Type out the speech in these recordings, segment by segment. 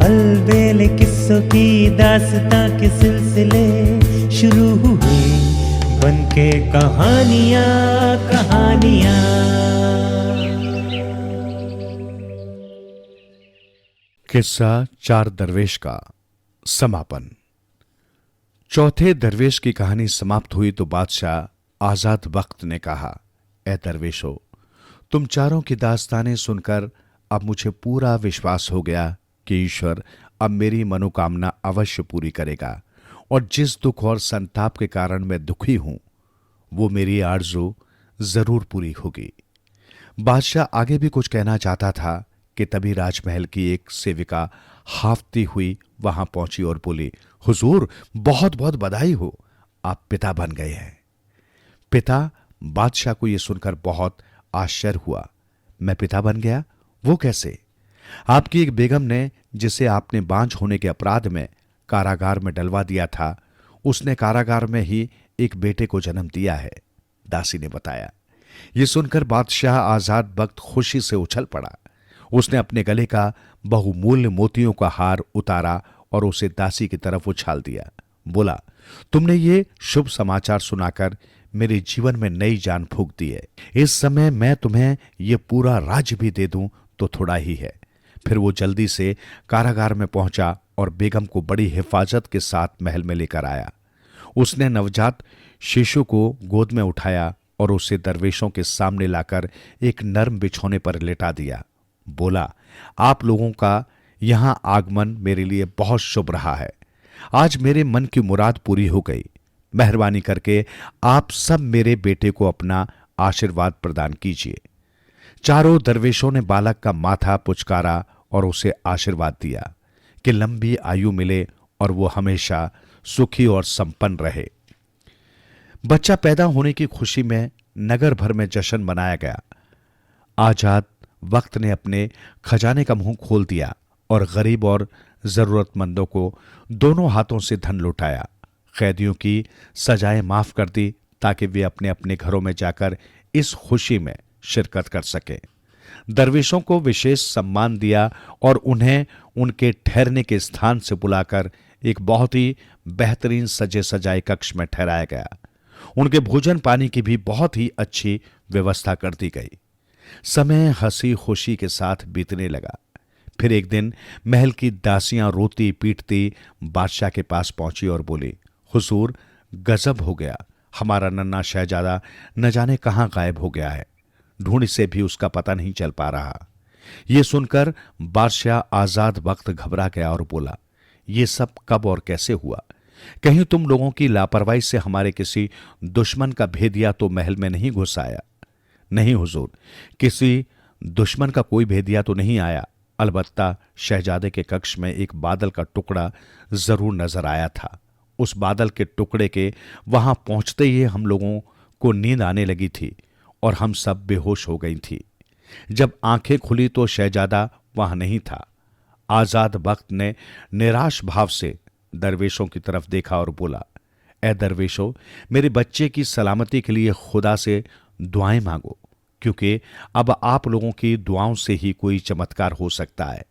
अलबेले किस्सों की दास्तां के सिलसिले शुरू हुए, बनके कहानियां कहानियां। किस्सा चार दरवेश का समापन। चौथे दरवेश की कहानी समाप्त हुई तो बादशाह आजाद बख्त ने कहा, ए दरवेशो, तुम चारों की दास्तानें सुनकर अब मुझे पूरा विश्वास हो गया कि ईश्वर अब मेरी मनोकामना अवश्य पूरी करेगा और जिस दुख और संताप के कारण मैं दुखी हूं वो मेरी आरज़ू जरूर पूरी होगी। बादशाह आगे भी कुछ कहना चाहता था कि तभी राजमहल की एक सेविका हाफती हुई वहां पहुंची और बोली, हुजूर, बहुत बहुत बधाई हो, आप पिता बन गए हैं। पिता? बादशाह को यह सुनकर बहुत आश्चर्य हुआ। मैं पिता बन गया? वो कैसे? आपकी एक बेगम ने, जिसे आपने बांझ होने के अपराध में कारागार में डलवा दिया था, उसने कारागार में ही एक बेटे को जन्म दिया है, दासी ने बताया। यह सुनकर बादशाह आजाद बख्त खुशी से उछल पड़ा। उसने अपने गले का बहुमूल्य मोतियों का हार उतारा और उसे दासी की तरफ उछाल दिया। बोला, तुमने ये शुभ समाचार सुनाकर मेरे जीवन में नई जान फूंक दी है। इस समय मैं तुम्हें यह पूरा राज्य भी दे दूं तो थोड़ा ही है। फिर वो जल्दी से कारागार में पहुंचा और बेगम को बड़ी हिफाजत के साथ महल में लेकर आया। उसने नवजात शिशु को गोद में उठाया और उसे दरवेशों के सामने लाकर एक नर्म बिछौने पर लेटा दिया। बोला, आप लोगों का यहां आगमन मेरे लिए बहुत शुभ रहा है। आज मेरे मन की मुराद पूरी हो गई। मेहरबानी करके आप सब मेरे बेटे को अपना आशीर्वाद प्रदान कीजिए। चारों दरवेशों ने बालक का माथा पुचकारा और उसे आशीर्वाद दिया कि लंबी आयु मिले और वो हमेशा सुखी और संपन्न रहे। बच्चा पैदा होने की खुशी में नगर भर में जश्न मनाया गया। आजाद वक्त ने अपने खजाने का मुंह खोल दिया और गरीब और जरूरतमंदों को दोनों हाथों से धन लुटाया। कैदियों की सजाएं माफ कर दी ताकि वे अपने अपने घरों में जाकर इस खुशी में शिरकत कर सके। दरवेशों को विशेष सम्मान दिया और उन्हें उनके ठहरने के स्थान से बुलाकर एक बहुत ही बेहतरीन सजे सजाए कक्ष में ठहराया गया। उनके भोजन पानी की भी बहुत ही अच्छी व्यवस्था कर दी गई। समय हंसी खुशी के साथ बीतने लगा। फिर एक दिन महल की दासियां रोती पीटती बादशाह के पास पहुंची और बोली, हुजूर, गजब हो गया, हमारा नन्हा शहजादा न जाने कहां गायब हो गया है। ढूंढ से भी उसका पता नहीं चल पा रहा। यह सुनकर बादशाह आजाद बख्त घबरा गया और बोला, यह सब कब और कैसे हुआ? कहीं तुम लोगों की लापरवाही से हमारे किसी दुश्मन का भेदिया तो महल में नहीं घुस आया? नहीं हुजूर, किसी दुश्मन का कोई भेदिया तो नहीं आया। अलबत्ता शहजादे के कक्ष में एक बादल का टुकड़ा जरूर नजर आया था। उस बादल के टुकड़े के वहां पहुंचते ही हम लोगों को नींद आने लगी थी और हम सब बेहोश हो गई थी। जब आंखें खुली तो शहजादा वहां नहीं था। आजाद बख्त ने निराश भाव से दरवेशों की तरफ देखा और बोला, ए दरवेशों, मेरे बच्चे की सलामती के लिए खुदा से दुआएं मांगो, क्योंकि अब आप लोगों की दुआओं से ही कोई चमत्कार हो सकता है।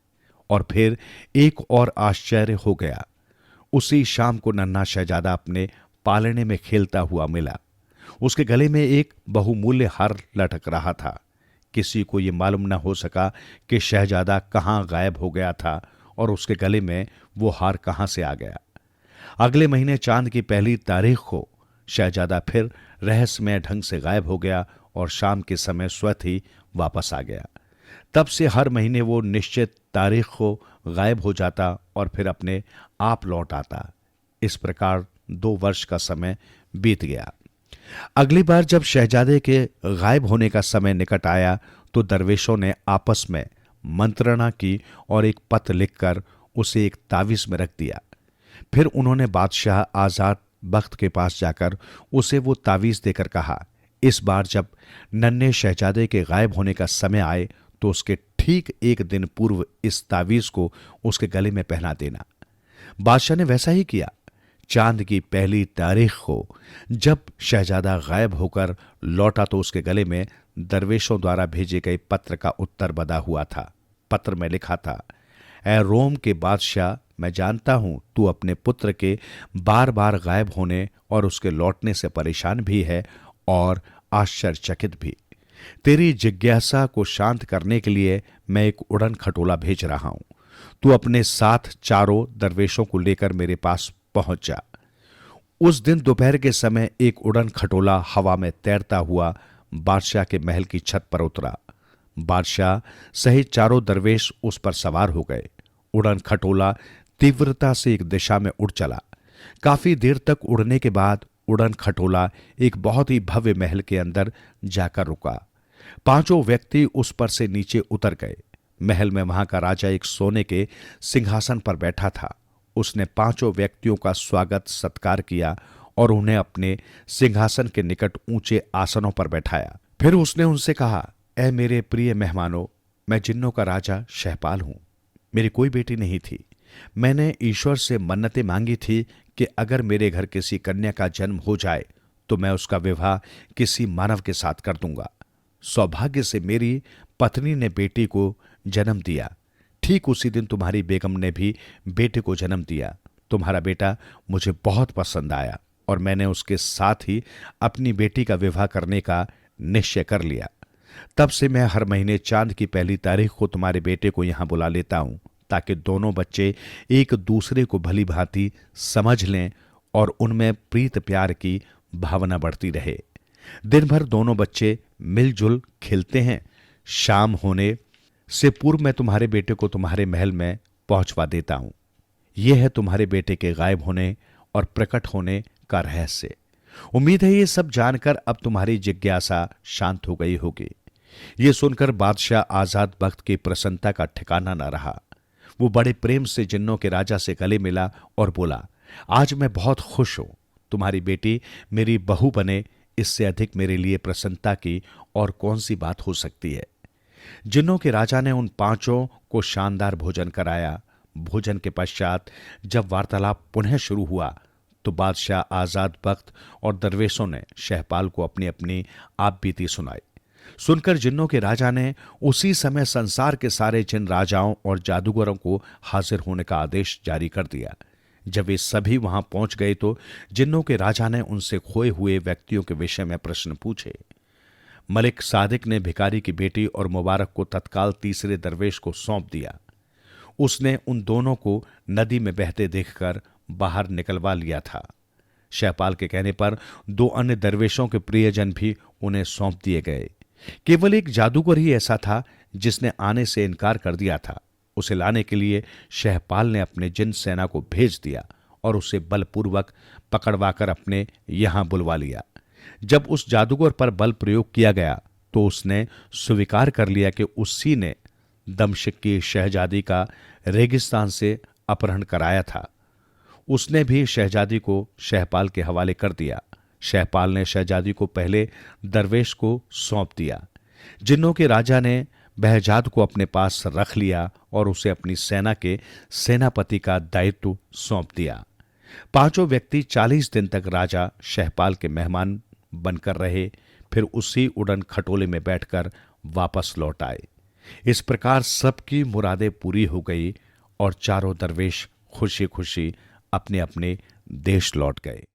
और फिर एक और आश्चर्य हो गया। उसी शाम को नन्हा शहजादा अपने पालने में खेलता हुआ मिला। उसके गले में एक बहुमूल्य हार लटक रहा था। किसी को यह मालूम न हो सका कि शहजादा कहां गायब हो गया था और उसके गले में वो हार कहां से आ गया। अगले महीने चांद की पहली तारीख को शहजादा फिर रहस्यमय ढंग से गायब हो गया और शाम के समय स्वतः ही वापस आ गया। तब से हर महीने वो निश्चित तारीख को गायब हो जाता और फिर अपने आप लौट आता। इस प्रकार 2 वर्ष का समय बीत गया। अगली बार जब शहजादे के गायब होने का समय निकट आया तो दरवेशों ने आपस में मंत्रणा की और एक पत्र लिखकर उसे एक तावीज में रख दिया। फिर उन्होंने बादशाह आजाद बख्त के पास जाकर उसे वो तावीज देकर कहा, इस बार जब नन्हे शहजादे के गायब होने का समय आए तो उसके ठीक 1 दिन पूर्व इस तावीज को उसके गले में पहना देना। बादशाह ने वैसा ही किया। चांद की पहली तारीख को जब शहजादा गायब होकर लौटा तो उसके गले में दरवेशों द्वारा भेजे गए पत्र का उत्तर बंधा हुआ था। पत्र में लिखा था, ऐ रोम के बादशाह, मैं जानता हूं तू अपने पुत्र के बार बार गायब होने और उसके लौटने से परेशान भी है और आश्चर्यचकित भी। तेरी जिज्ञासा को शांत करने के लिए मैं एक उड़न खटोला भेज रहा हूं। तू अपने साथ चारों दरवेशों को लेकर मेरे पास पहुंच जा। उस दिन दोपहर के समय एक उड़न खटोला हवा में तैरता हुआ बादशाह के महल की छत पर उतरा। बादशाह सहित चारों दरवेश उस पर सवार हो गए। उड़न खटोला तीव्रता से एक दिशा में उड़ चला। काफी देर तक उड़ने के बाद उड़न खटोला एक बहुत ही भव्य महल के अंदर जाकर रुका। पांचों व्यक्ति उस पर से नीचे उतर गए। महल में वहां का राजा एक सोने के सिंहासन पर बैठा था। उसने पांचों व्यक्तियों का स्वागत सत्कार किया और उन्हें अपने सिंहासन के निकट ऊंचे आसनों पर बैठाया। फिर उसने उनसे कहा, ऐ मेरे प्रिय मेहमानों, मैं जिन्नों का राजा शहपाल हूं। मेरी कोई बेटी नहीं थी। मैंने ईश्वर से मन्नतें मांगी थी कि अगर मेरे घर किसी कन्या का जन्म हो जाए तो मैं उसका विवाह किसी मानव के साथ कर दूंगा। सौभाग्य से मेरी पत्नी ने बेटी को जन्म दिया। ठीक उसी दिन तुम्हारी बेगम ने भी बेटे को जन्म दिया। तुम्हारा बेटा मुझे बहुत पसंद आया और मैंने उसके साथ ही अपनी बेटी का विवाह करने का निश्चय कर लिया। तब से मैं हर महीने चांद की पहली तारीख को तुम्हारे बेटे को यहां बुला लेता हूं ताकि दोनों बच्चे एक दूसरे को भली भांति समझ लें और उनमें प्रीत प्यार की भावना बढ़ती रहे। दिन भर दोनों बच्चे मिलजुल खेलते हैं। शाम होने से पूर्व मैं तुम्हारे बेटे को तुम्हारे महल में पहुंचवा देता हूं। यह है तुम्हारे बेटे के गायब होने और प्रकट होने का रहस्य। उम्मीद है ये सब जानकर अब तुम्हारी जिज्ञासा शांत हो गई होगी। ये सुनकर बादशाह आजाद बख्त की प्रसन्नता का ठिकाना न रहा। वो बड़े प्रेम से जिन्नों के राजा से गले मिला और बोला, आज मैं बहुत खुश हूं। तुम्हारी बेटी मेरी बहू बने, इससे अधिक मेरे लिए प्रसन्नता की और कौन सी बात हो सकती है। जिन्नों के राजा ने उन पांचों को शानदार भोजन कराया। भोजन के पश्चात जब वार्तालाप पुनः शुरू हुआ तो बादशाह आजाद बख्त और दरवेशों ने शहपाल को अपनी अपनी आप बीती सुनाई। सुनकर जिन्नों के राजा ने उसी समय संसार के सारे जिन राजाओं और जादूगरों को हाजिर होने का आदेश जारी कर दिया। जब वे सभी वहां पहुंच गए तो जिन्नों के राजा ने उनसे खोए हुए व्यक्तियों के विषय में प्रश्न पूछे। मलिक सादिक ने भिखारी की बेटी और मुबारक को तत्काल तीसरे दरवेश को सौंप दिया। उसने उन दोनों को नदी में बहते देखकर बाहर निकलवा लिया था। शहपाल के कहने पर दो अन्य दरवेशों के प्रियजन भी उन्हें सौंप दिए गए। केवल एक जादूगर ही ऐसा था जिसने आने से इनकार कर दिया था। उसे लाने के लिए शहपाल ने अपने जिन सेना को भेज दिया और उसे बलपूर्वक पकड़वाकर अपने यहां बुलवा लिया। जब उस जादूगर पर बल प्रयोग किया गया तो उसने स्वीकार कर लिया कि उसी ने दमश्क की शहजादी का रेगिस्तान से अपहरण कराया था। उसने भी शहजादी को शहपाल के हवाले कर दिया। शहपाल ने शहजादी को पहले दरवेश को सौंप दिया। जिन्नों के राजा ने बहजाद को अपने पास रख लिया और उसे अपनी सेना के सेनापति का दायित्व सौंप दिया। पांचों व्यक्ति 40 दिन तक राजा शहपाल के मेहमान बनकर रहे, फिर उसी उड़न खटोले में बैठकर वापस लौट आए। इस प्रकार सबकी मुरादें पूरी हो गई और चारों दरवेश खुशी खुशी अपने अपने देश लौट गए।